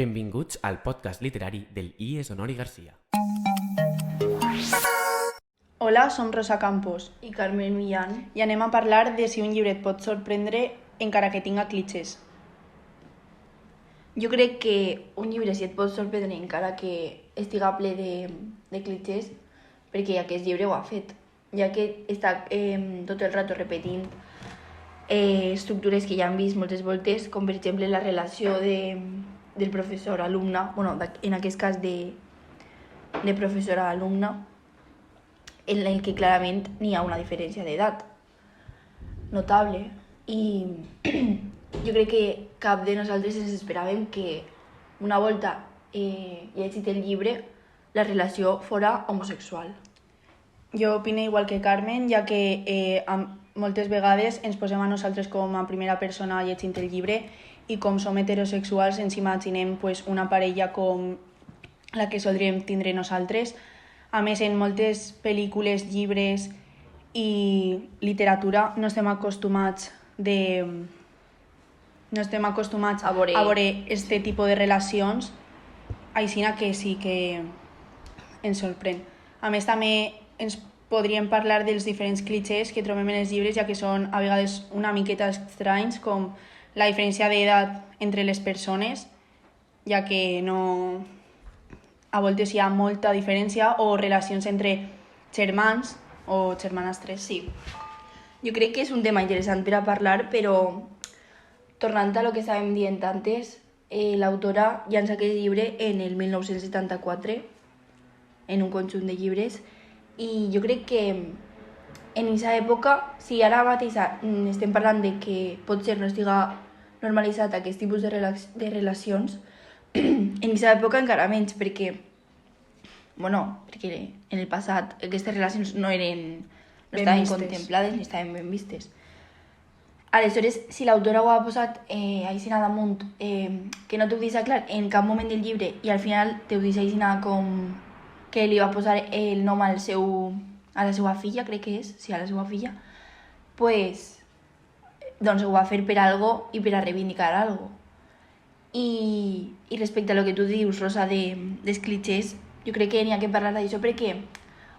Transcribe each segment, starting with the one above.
Benvinguts al podcast literari del IES Honori Garcia. Hola, som Rosa Campos i Carmen Millán i anem a parlar de si un llibre et pot sorprendre encara que tinga clitxers. Jo crec que un llibre si et pot sorprendre encara que estiga ple de clitxers, perquè aquest llibre ho ha fet, ja que està tot el rato repetint estructures que ja han vist moltes voltes, com per exemple la relació del professor-alumne, bueno, en aquest cas de professora-alumne, en el que clarament n'hi ha una diferència d'edat notable. I jo crec que cap de nosaltres ens esperàvem que una volta llegit el llibre la relació fora homosexual. Jo opino igual que Carmen, ja que moltes vegades ens posem a nosaltres com a primera persona llegint el llibre i com som heterosexuals ens imaginem una parella com la que soldríem tindre nosaltres. A més, en moltes pel·lícules, llibres i literatura no estem acostumats a veure este tipus de relacions, així que sí que ens sorprèn. A més, també ens podríem parlar dels diferents clitxers que trobem en els llibres, ja que són a vegades una miqueta estranys, com la diferència d'edat entre les persones, ja que no... a voltes hi ha molta diferència, o relacions entre germans o germanastres. Sí, jo crec que és un tema interessant per a parlar, però tornant a lo que estàvem dient antes, l'autora llança aquest llibre en el 1974, en un conjunt de llibres, i jo crec que en aquesta època, si ara mateix estem parlant de que potser no estiga normalitzat aquest tipus de relacions, en aquesta època encara menys, perquè en el passat aquestes relacions no estaven contemplades ni estaven ben vistes. Aleshores, si l'autora ho ha posat així damunt, que no t'ho deixa clar en cap moment del llibre i al final t'ho deixa així com que li va posar el nom a la seva filla, crec que és, sí, a la seva filla, doncs ho va fer per algo i per a reivindicar algo. I respecte a lo que tu dius, Rosa, dels clitxers, jo crec que n'hi ha que parlar d'això perquè,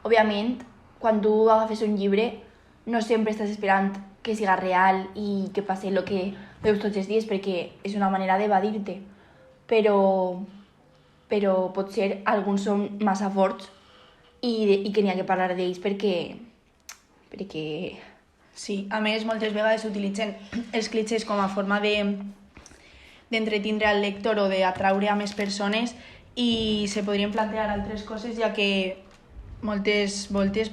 òbviament, quan tu agafes un llibre, no sempre estàs esperant que siga real i que passi el que veus tots els dies, perquè és una manera d'evadir-te. Però potser alguns són massa forts i que n'hi ha que parlar d'ells perquè... Sí, a més, moltes vegades s'utilitzen els clitxers com a forma d'entretindre al lector o d'atraure a més persones i se podrien plantear altres coses, ja que moltes voltes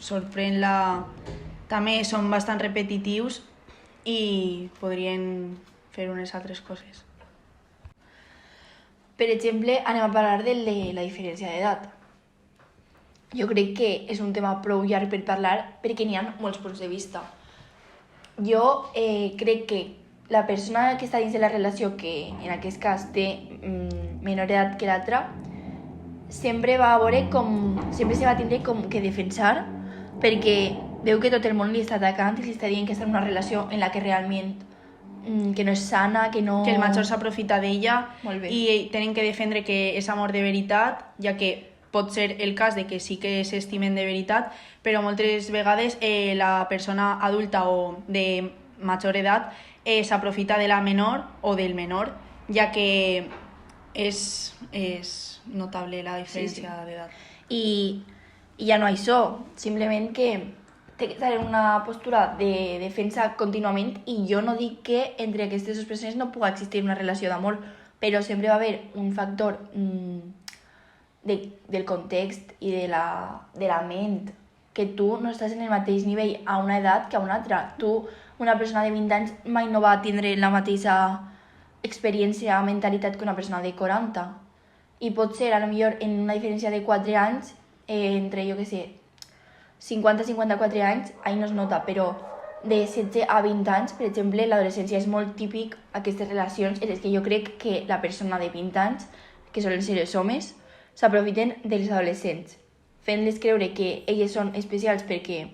sorprèn també són bastant repetitius i podrien fer unes altres coses. Per exemple, anem a parlar de la diferència d'edat. Jo crec que és un tema prou llarg per parlar perquè n'hi ha molts punts de vista. Jo crec que la persona que està dins de la relació, que en aquest cas té menor edat que l'altra, sempre se va tindre com que defensar perquè veu que tot el món li està atacant i li està dient que està en una relació en la que realment que no és sana, que el major s'aprofita d'ella i tenen que defendre que és amor de veritat, ja que pot ser el cas de que sí que s'estimen de veritat, però moltes vegades la persona adulta o de major edat s'aprofita de la menor o del menor, ja que és notable la diferència d'edat. I ja no això, simplement que té que estar en una postura de defensa contínuament, i jo no dic que entre aquestes dues persones no pugui existir una relació d'amor, però sempre va haver un factor del context i de la ment, que tu no estàs en el mateix nivell a una edat que a una altra. Una persona de 20 anys mai no va tindre la mateixa experiència, mentalitat que una persona de 40. I pot ser, potser en una diferència de 4 anys, entre, 50-54 anys, ahí no es nota, però de 16 a 20 anys, per exemple, l'adolescència és molt típic aquestes relacions en les que jo crec que la persona de 20 anys, que solen ser els homes, s'aprofiten dels adolescents, fent-les creure que elles són especials perquè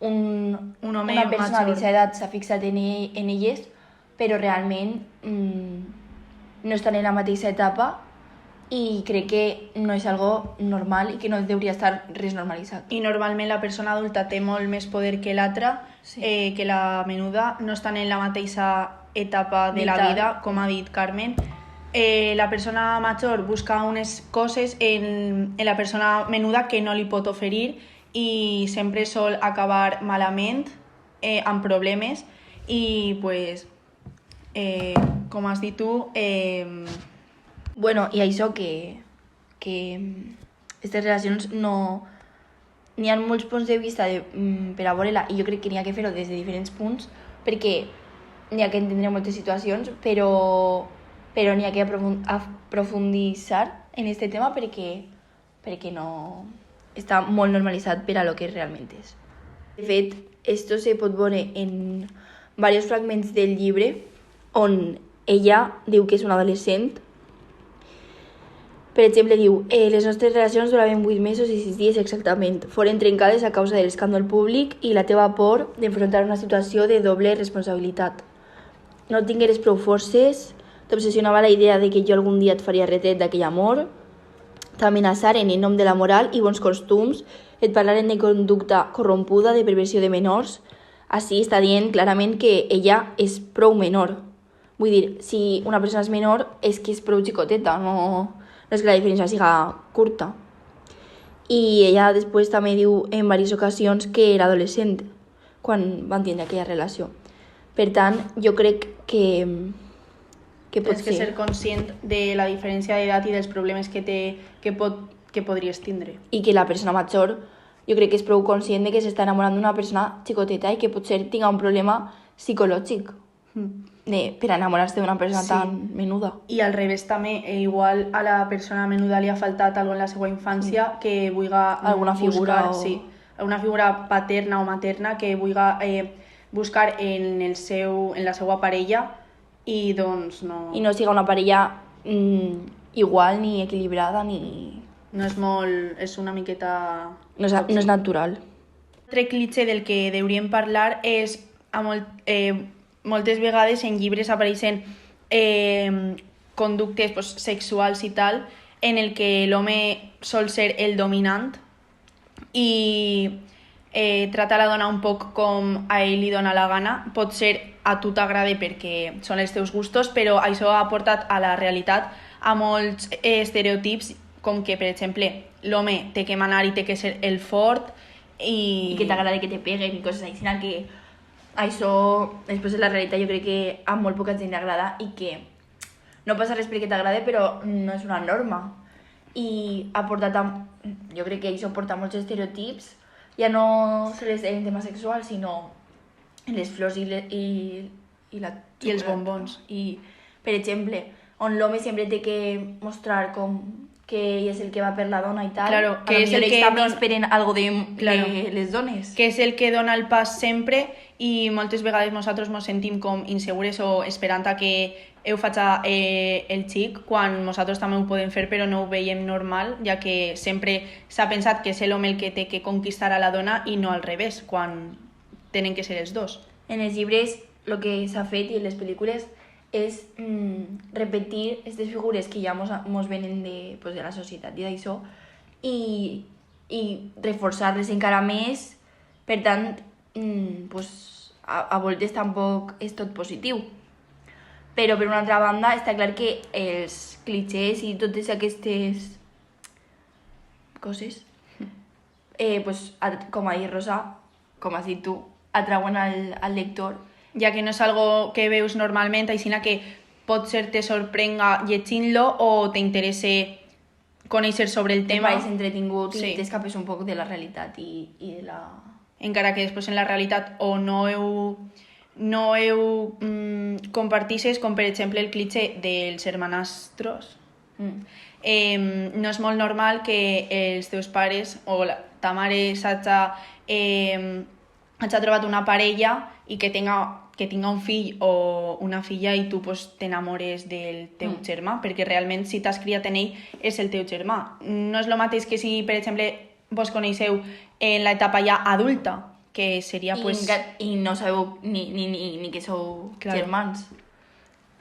una persona d'aquesta edat s'ha fixat en elles, però realment no estan en la mateixa etapa i crec que no és algo normal i que no hauria estar res normalitzat. I normalment la persona adulta té molt més poder que l'altra, que la menuda, no estan en la mateixa etapa de la vida, com ha dit Carmen. La persona major busca unes coses en la persona menuda que no li pot oferir i sempre sol acabar malament, amb problemes i pues, com has dit tu, Bueno, i això que aquestes relacions no... N'hi ha molts punts de vista per a veure-la i jo crec que n'hi ha que fer-ho des de diferents punts perquè n'hi ha que entendre moltes situacions, però n'hi ha que aprofunditzar en aquest tema perquè no està molt normalitzat per a lo que realment és. De fet, esto se pot veure en diversos fragments del llibre on ella diu que és una adolescent. Per exemple, diu, les nostres relacions duraven 8 mesos i 6 dies exactament. Foren trencades a causa de l'escàndol públic i la teva por d'enfrontar una situació de doble responsabilitat. No tingueres prou forces, t'obsessionava la idea de que jo algun dia et faria retret d'aquell amor, t'amenaçaren en nom de la moral i bons costums, et parlaren de conducta corrompuda, de perversió de menors. Així està dient clarament que ella és prou menor. Vull dir, si una persona és menor és que és prou xicoteta, no és que la diferència siga curta. I ella després també diu en diverses ocasions que era adolescent quan van tindre aquella relació. Per tant, jo crec que pot tens que ser conscient de la diferència d'edat i dels problemes que podries tindre. I que la persona major, jo crec que és prou conscient de que s'està enamorant d'una persona xicoteta i que potser tinga un problema psicològic per enamorar-se d'una persona tan menuda. I al revés també, igual a la persona menuda li ha faltat alguna en la seva infància que vulgui alguna figura buscar, alguna figura paterna o materna que vulgui buscar en la seva parella i doncs no... I no siga una parella igual ni equilibrada ni... No és molt... és una miqueta... No és natural. Un altre clitxé del que hauríem parlar és moltes vegades en llibres apareixen conductes sexuals i tal en el que l'home sol ser el dominant i trata la dona un poc com a ell li dona la gana. Pot ser a tu t'agrada perquè són els teus gustos, però això ha portat a la realitat a molts estereotips com que, per exemple, l'home té que manar i té que ser el fort i que t'agrada que te peguen i coses així, que això, després de la realitat, jo crec que a molt poca gent li agrada i que no passa res perquè t'agrada, però no és una norma. I ha portat jo crec que això porta molts estereotips, ja no sols en tema sexual, sinó en les flors i els bombons. I, per exemple, on l'home sempre té que mostrar com que ell és el que va per la dona i tal, claro, que és el que també esperen algo de les dones. Que és el que dona el pas sempre i moltes vegades nosaltres ens sentim com insegures o esperant a que ho faci el xic, quan nosaltres també ho podem fer però no ho veiem normal, ja que sempre s'ha pensat que és l'home el que té que conquistar a la dona i no al revés, quan tenen que ser els dos. En els llibres el que s'ha fet i en les pel·lícules és repetir aquestes figures que ja mos venen de la societat i d'això i reforçar-les encara més. Per tant, a voltes tampoc és tot positiu. Però per una altra banda està clar que els clichés i totes aquestes coses, com ha dit Rosa, com has dit tu, atrauen al lector. Ja que no és algo que veus normalment, així que pot ser te sorprenga llegint-lo o t'interesse conèixer sobre el tema. És entretingut i t'escapes un poc de la realitat i de la... Encara que després en la realitat o no heu compartixes, com per exemple el clitxé dels hermanastros. No és molt normal que els teus pares o ta mare s'hagi trobat una parella i que tinga un fill o una filla i tu t'enamores del teu germà, perquè realment si t'has criat en ell és el teu germà. No és el mateix que si, per exemple, vos coneixeu en l'etapa ja adulta, que seria... I no sabeu ni que sou germans.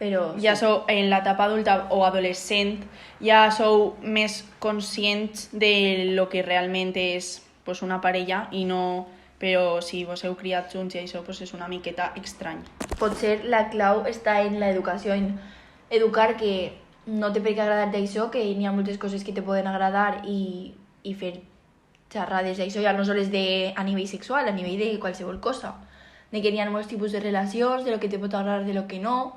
Però ja sou en l'etapa adulta o adolescent, ja sou més conscients de lo que realment és pues, una parella i no... Però si vos heu criat junts i això pues, és una miqueta estrany. Potser la clau està en l'educació, en educar que no té per què agradar-te això, que n'hi ha moltes coses que te poden agradar i fer xerrades d'això, ja no sols a nivell sexual, a nivell de qualsevol cosa. De que n'hi ha molts tipus de relacions, de lo que te pot agradar, de lo que no,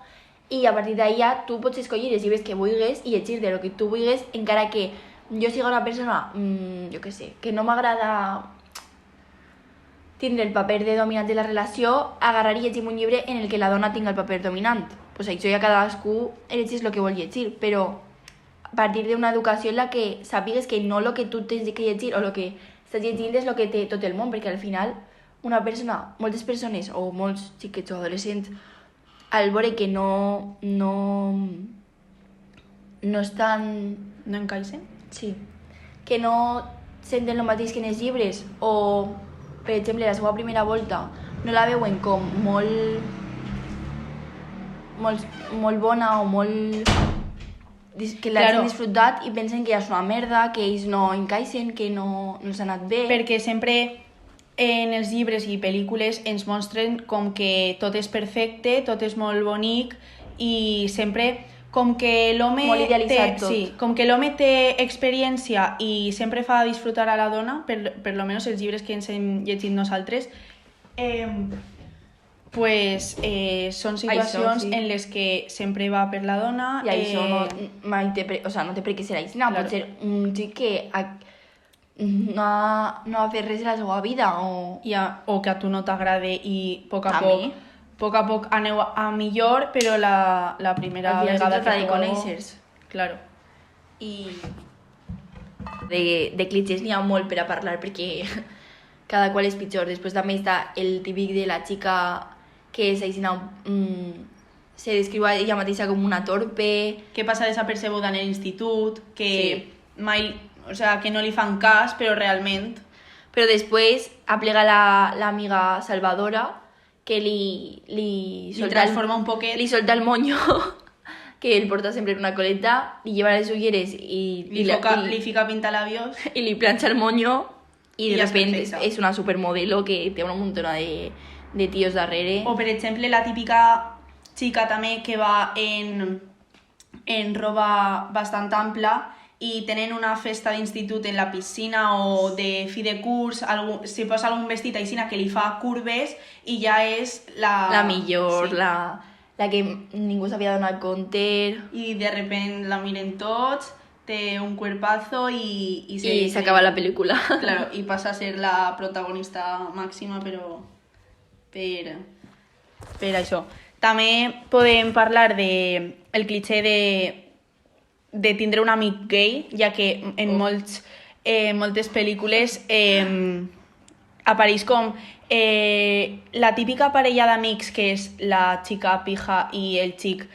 i a partir d'ahir tu pots escollir els llibres que vulguis i llegir de lo que tu vulguis, encara que jo siga una persona, jo què sé, que no m'agrada tindre el paper de dominant de la relació, agarrar i llegir un llibre en el que la dona tinga el paper dominant. Pues això ja cadascú elegeix el que vol llegir, però a partir d'una educació en la que sàpigues que no el que tu tens que llegir o el que estàs llegint és el que té tot el món, perquè al final una persona, moltes persones o molts xiquets o adolescents, al veure que no estan... No encaixen? Sí. Que no senten el mateix que en els llibres o, per exemple, la seva primera volta no la veuen com molt bona o molt... que l'hagin disfrutat i pensen que ja és una merda, que ells no encaixen, que no els ha anat bé. Perquè sempre en els llibres i pel·lícules ens mostren com que tot és perfecte, tot és molt bonic i sempre com que l'home molt idealitzat tot. Sí, com que l'home té experiència i sempre fa disfrutar a la dona, per lo menos els llibres que ens hem llegit nosaltres, pues, són situacions això, sí, en les que sempre va per la dona. I això no té per què ser així. No, claro. Pot ser un xic que no ha fet res a la seva vida o que a tu no t'agrade i a poc a poc aneu a millor, però la primera vegada que de conèixer-se. Claro. I de clichés n'hi ha molt per a parlar perquè cada qual és pitjor. Després també està el típic de la xica que és així, se descriu a ella mateixa com una torpe, Que passa desapercebuda en l'institut, que sí, mai, o sea, que no li fan cas, però realment... Però després aplega l'amiga Salvadora, que li transforma un poquet. Li solta el moño, que ell porta sempre en una coleta, li lleva les ulleres i li fica pintalabios i li planxa el moño i de ja repente és una supermodelo que té una muntona de tios darrere. O per exemple la típica xica també que va en roba bastant ampla i tenen una festa d'institut en la piscina o de fi de curs, si posa algun vestit aixina que li fa curves i ja és la millor, sí, la que ningú s'havia donat compte. I de repente la miren tots, té un cuerpazo i s'acaba la pel·lícula. Claro, i passa a ser la protagonista màxima, però per això. També podem parlar del cliché de tindre un amic gay, ja que en moltes pel·lícules apareix com la típica parella d'amics que és la xica pija i el xic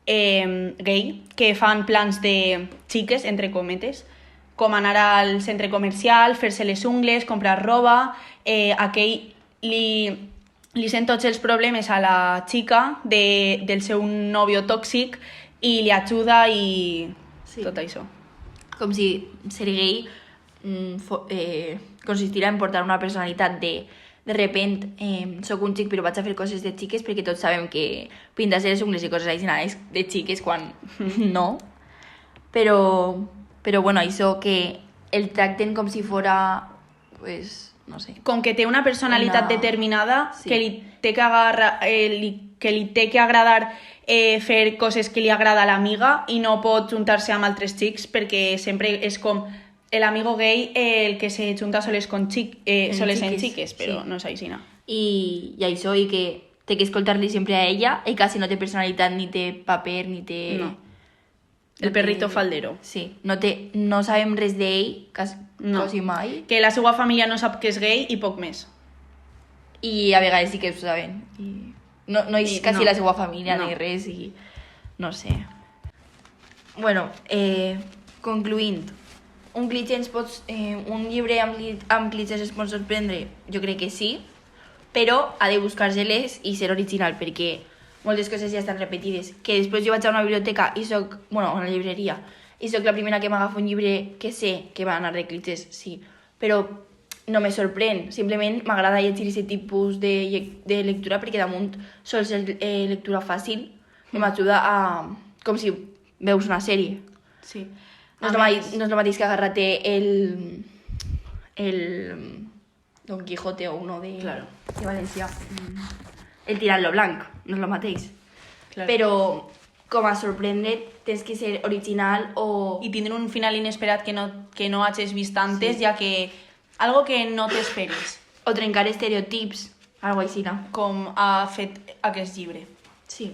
gay, que fan plans de xiques, entre cometes, com anar al centre comercial, fer-se les ungles, comprar roba, aquell li sent tots els problemes a la xica del seu nòvio tòxic i li ajuda i sí, tot això. Com si ser gay consistirà en portar una personalitat de repent soc un xic però vaig a fer coses de xiques, perquè tots sabem que pintar-se les ungles i coses així és de xiques quan no. Però bueno, això que el tracten com si fora, pues, no sé. Com que té una personalitat determinada, sí, que li té que agradar fer coses que li agrada a l'amiga i no pot juntar-se amb altres xics perquè sempre és com l'amigo gay el que se junta soles en xiques, però sí, no és així. I això, i que té que escoltar-li sempre a ella, i quasi no té personalitat, ni té paper, ni té... No. El perrito faldero. Sí, no sabem res d'ell, quasi mai. Que la seva família no sap que és gay i poc més. I a vegades sí que ho saben. No és quasi la seva família ni res, i no sé. Bueno, concluint, un llibre amb clichés es pot sorprendre? Jo crec que sí, però ha de buscar-se-les i ser original, perquè moltes coses ja estan repetides. Que després jo vaig a una biblioteca i soc... Bueno, a una llibreria. I soc la primera que m'agafa un llibre que sé que va anar de clichés, sí. Però no me sorprèn. Simplement m'agrada llegir aquest tipus de lectura perquè damunt sol ser lectura fàcil i m'ajuda a... com si veus una sèrie. Sí. No és el mateix que agarrar-te el Don Quijote o uno de València. El Tirant lo Blanc, no és el mateix. Claro. Però com a sorprendre tens que ser original o... I tindre un final inesperat que no hagis vist antes, ja que... Algo que no t'esperis. O trencar estereotips, algo així, no? Com ha fet aquest llibre. Sí.